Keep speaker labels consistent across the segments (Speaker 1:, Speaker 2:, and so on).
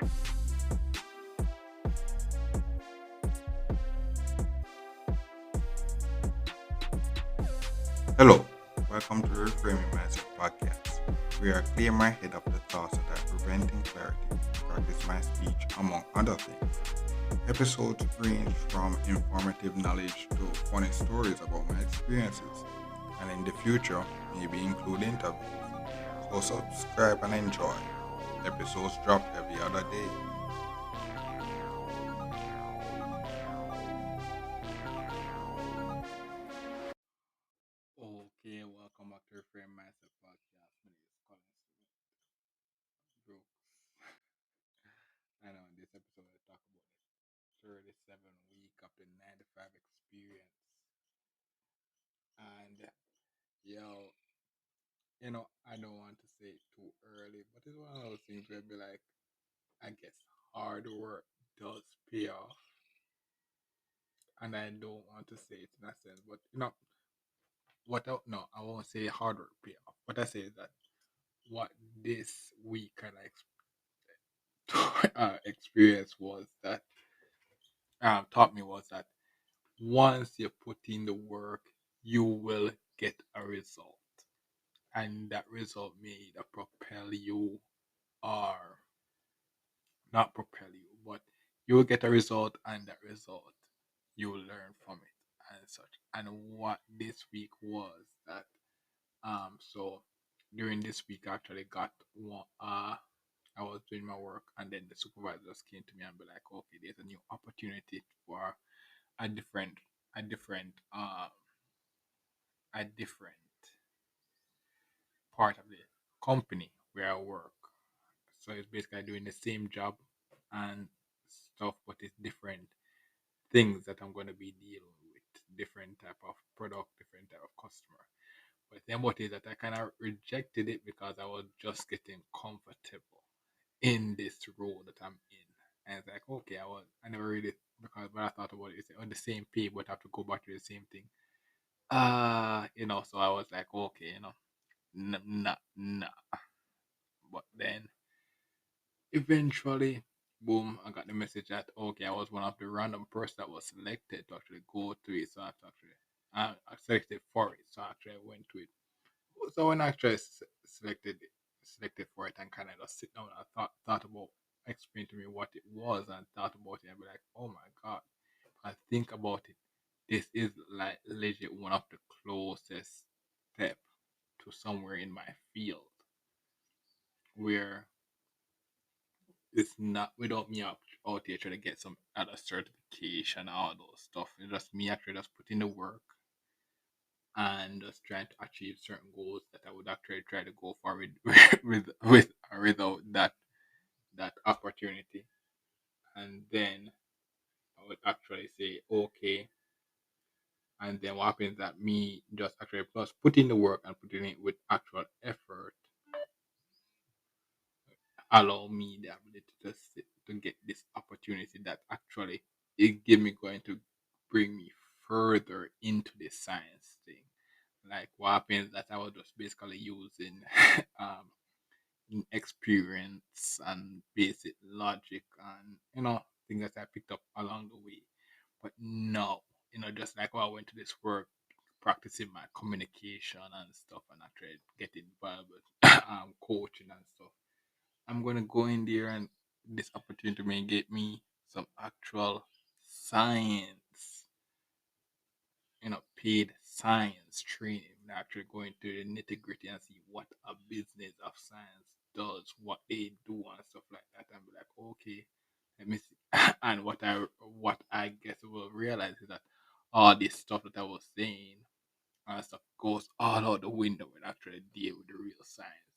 Speaker 1: Hello, welcome to Reframing Mindset Podcast. We are clear my head of the thoughts that are preventing clarity, practice my speech, among other things. Episodes range from informative knowledge to funny stories about my experiences, and in the future, maybe include interviews. So subscribe and enjoy. Episodes drop every other day. Okay, welcome back to Reframing Mindset Podcast. My name is Colin Brooks. I know in this episode I talk about the 37 week of the 95 experience. And yo, I don't want to say it too early, but it's one of those things where be like, I guess hard work does pay off. And I don't want to say it in a sense, but no, I won't say hard work pay off. What I say is that what this week kind of experience was that taught me was that once you put in the work, you will get a result. And that result may either propel you or not propel you, but you will get a result, and that result you will learn from it and such. And what this week was that so during this week I actually got one I was doing my work, and then the supervisor just came to me and be like, okay, there's a new opportunity for a different a different a different part of the company where I work. So it's basically doing the same job and stuff, but it's different things that I'm going to be dealing with, different type of product, different type of customer. But then what is that I kind of rejected it because I was just getting comfortable in this role that I'm in. And it's like, okay, I never really, because when I thought about it, it's on the same pay, but I have to go back to the same thing. So I was like, okay, nah. But then eventually, boom, I got the message that okay, I was one of the random person that was selected to actually go to it. So I actually I selected for it. So I actually went to it. So when I actually selected for it and kind of just sit down and thought about explain to me what it was and thought about it and be like, oh my god. I think about it. This is like legit one of the closest step to somewhere in my field where it's not without me out here trying to get some other certification, all those stuff. It's just me actually just putting the work and just trying to achieve certain goals that I would actually try to go for with with or without that opportunity. And then I would actually say okay. And then what happens that me just actually plus putting the work and putting it with actual effort allow me the ability to get this opportunity that actually it give me going to bring me further into the science thing. Like what happens that I was just basically using experience and basic logic and things that I picked up along the way. But no, just like when I went to this work practicing my communication and stuff and actually getting valuable coaching and stuff. I'm gonna go in there and this opportunity may get me some actual science, paid science training, and actually go into the nitty gritty and see what a business of science does, what they do and stuff like that, and be like, okay, let me see. And what I guess will realize is that all this stuff that I was saying and stuff goes all out the window when actually deal with the real science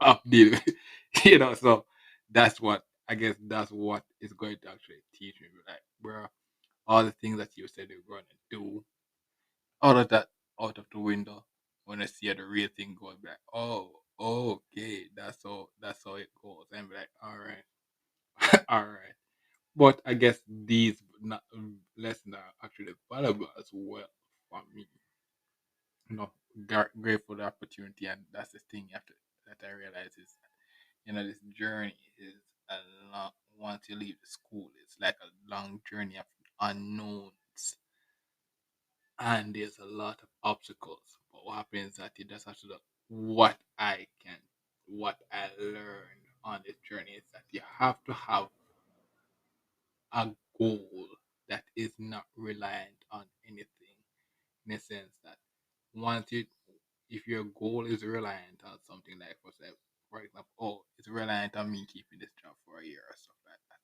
Speaker 1: of dealing with, so that's what I guess that's what is going to actually teach me. Like, bro, all the things that you said you're going to do, all of that out of the window when I see the real thing going back. Oh, okay, that's how it goes. And be like, all right, all right. But I guess these lessons are actually valuable as well for me. you know, grateful for the opportunity, and that's the thing after that I realize is, this journey is a long, once you leave the school, it's like a long journey of unknowns, and there's a lot of obstacles. But what happens is that you just have to look what I learned on this journey is that you have to have a goal that is not reliant on anything. In a sense that once you, if your goal is reliant on something like, for example, oh, it's reliant on me keeping this job for a year or stuff like that.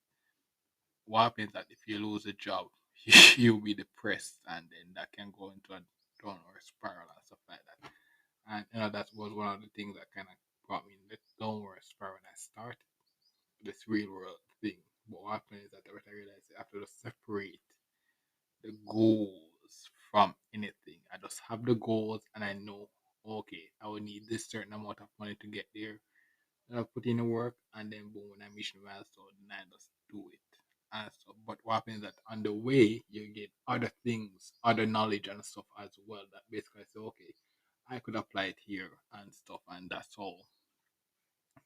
Speaker 1: What happens that if you lose a job, you'll be depressed, and then that can go into a downward spiral and stuff like that. And that was one of the things that kind of brought me in the downward spiral when I started this real world thing. But what happened is that what I realized I have to just separate the goals from anything. I just have the goals and I know, okay, I will need this certain amount of money to get there. And I put in the work, and then boom, when I mission milestone, then I just do it. And so, but what happens is that on the way, you get other things, other knowledge and stuff as well that basically say, okay, I could apply it here and stuff, and that's all.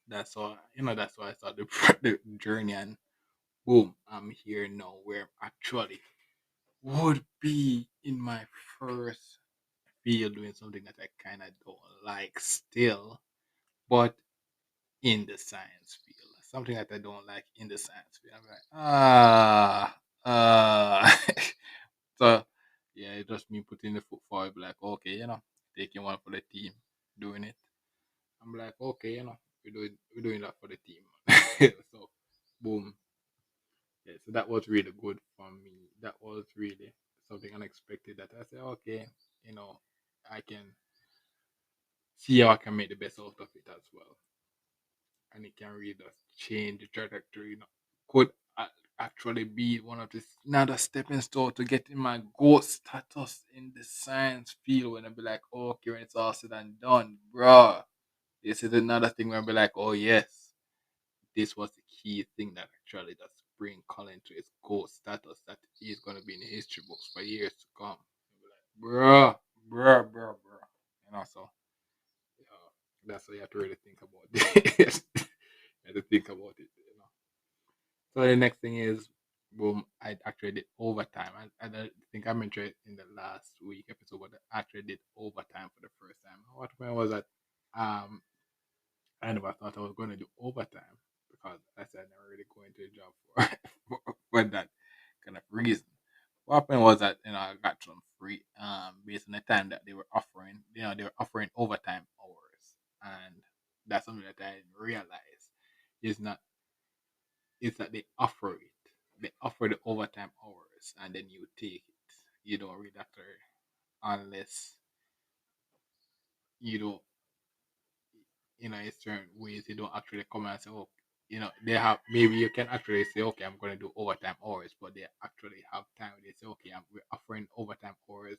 Speaker 1: That's all. That's why I started the journey, and boom, I'm here now where I'm actually would be in my first field doing something that I kind of don't like still, but in the science field. Something that I don't like in the science field. I'm like, so, yeah, it just me putting the foot forward, be like, okay, taking one for the team, doing it. I'm like, okay, we're doing that for the team. So, boom. Yeah, so that was really good for me. That was really something unexpected that I said, okay, you know, I can see how I can make the best out of it as well. And it can really just change the trajectory. Could actually be one of the another stepping stone to getting my gold status in the science field when I be like, okay, when it's all said and done, bruh. This is another thing where I be like, oh yes, this was the key thing that actually does bring Colin to his gold status that he's gonna be in the history books for years to come. And be like, bruh. So that's what you have to really think about. You have to think about it. So the next thing is, boom, I actually did overtime. I don't think I mentioned it in the last week episode, but I actually did overtime for the first time. What happened was that um, I never thought I was going to do overtime because I said I never really go into a job for, for that kind of reason. What happened was that I got some free based on the time that they were offering. They were offering overtime hours, and that's something that I didn't realize is not is that they offer it. They offer the overtime hours, and then you take it. You don't read after unless you don't. It's certain ways you don't actually come and say, oh, they have maybe you can actually say, okay, I'm going to do overtime hours, but they actually have time. They say, okay, we're offering overtime hours.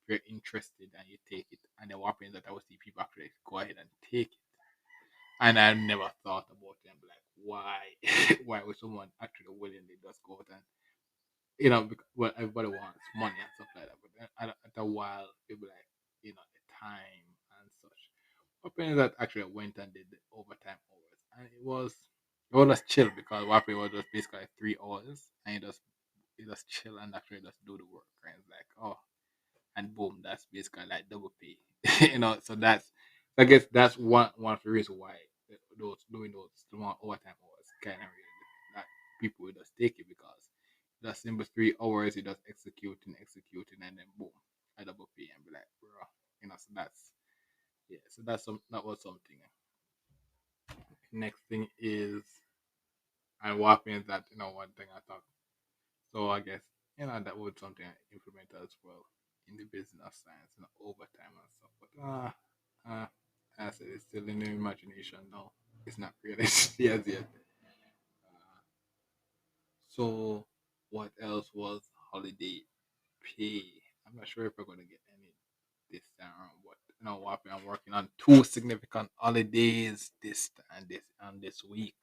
Speaker 1: If you're interested, and you take it, and then what happens is that I will see people actually go ahead and take it. And I never thought about them like why why would someone actually willingly just go out and well, everybody wants money and stuff like that. But then at a while, people like, the time and such. What happened is that actually I went and did the overtime hours, and it was just chill because what happened was just basically like 3 hours, and you just chill and actually just do the work, and it's like, oh, and boom, that's basically like double pay. So I guess that's one of the reasons why those doing those small overtime hours kind of really that people will just take it because that's simple 3 hours you just executing, and then boom, I double pay and be like, bro, so that's yeah, so that was something. Next thing is, and what happens that one thing I thought. So I guess that was something I implemented as well in the business of science and overtime and stuff. But uh, as I said, it's still in the imagination now. It's not realistic as yet. Uh, so what else was holiday pay? I'm not sure if we're gonna get any this time around, but what happened? I'm working on two significant holidays this week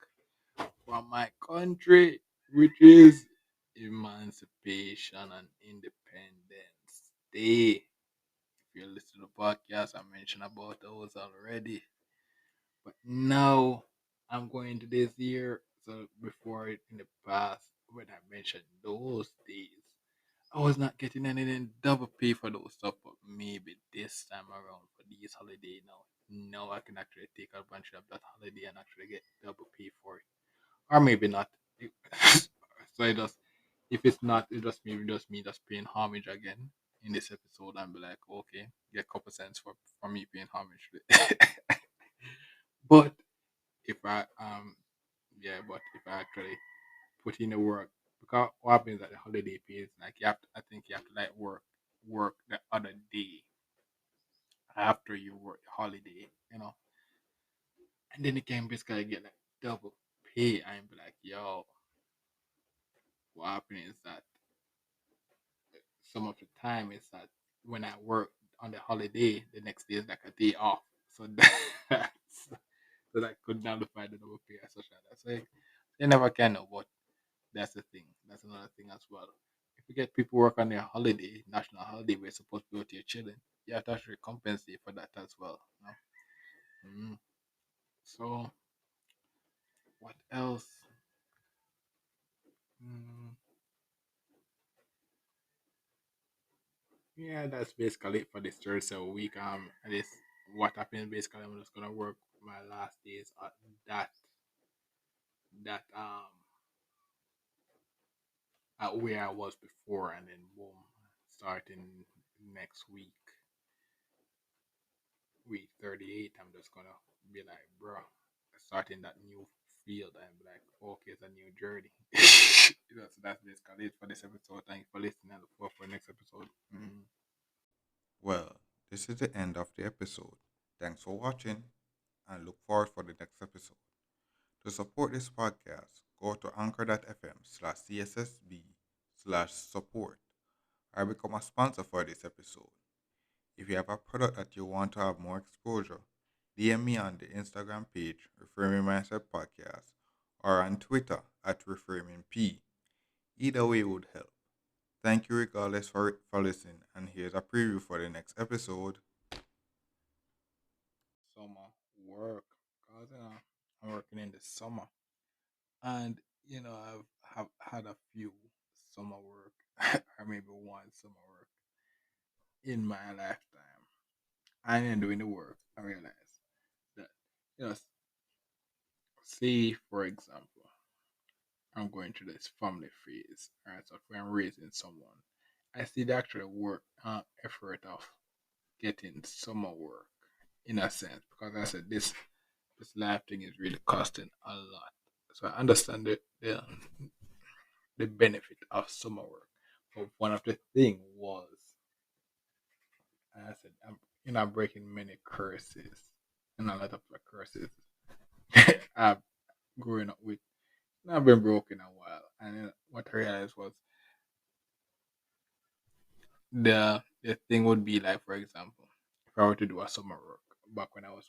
Speaker 1: from my country, which is Emancipation and Independence Day. If you listen to the podcast, I mentioned about those already. But now I'm going to this year. So before in the past, when I mentioned those days, I was not getting anything double pay for those stuff, but maybe this time around for these holiday now I can actually take advantage of that holiday and actually get double pay for it, or maybe not. So it just if it's not, it just me just paying homage again in this episode and be like, okay, get a couple cents for me paying homage. But if I yeah, but if I actually put in the work, because what happens at the holiday pays, like I think you have to like work the other day after you work the holiday, and then you can basically get like double pay and be like, yo, what happens is that some of the time is that when I work on the holiday, the next day is like a day off. So that's so that could nullify the double pay and such like that. So you never can know, but that's the thing. That's another thing as well. If you get people work on their holiday, national holiday, where you're supposed to be out here chilling, you have to actually compensate for that as well. Mm. So what else? Mm, yeah, that's basically it for this Thursday week. And this what happened basically. I'm just gonna work my last days at that that at where I was before, and then boom, starting next week 38, I'm just gonna be like, bro, starting that new field and be like, okay, it's a new journey. So that's basically it for this episode. Thank you for listening. I look forward for the next episode.
Speaker 2: Well, this is the end of the episode. Thanks for watching and look forward for the next episode. To support this podcast, go to anchor.fm/cssb/support or become a sponsor for this episode. If you have a product that you want to have more exposure, DM me on the Instagram page, Reframing Mindset Podcast, or on Twitter at ReframingP. Either way would help. Thank you regardless for listening, and here's a preview for the next episode.
Speaker 1: Summer work, cause I'm working in the summer, and I've have had a few summer work, or maybe one summer work in my lifetime. I ain't doing the work. I realize that, you know, say for example, I'm going through this family phase, right? So if I'm raising someone, I see the actual work, effort of getting summer work in a sense, because I said this life thing is really costing a lot. So I understand the benefit of summer work. But one of the thing was, I said, I'm breaking many curses, and a lot of the curses I've growing up with. I've been broken a while, and what I realized was the thing would be like, for example, if I were to do a summer work back when I was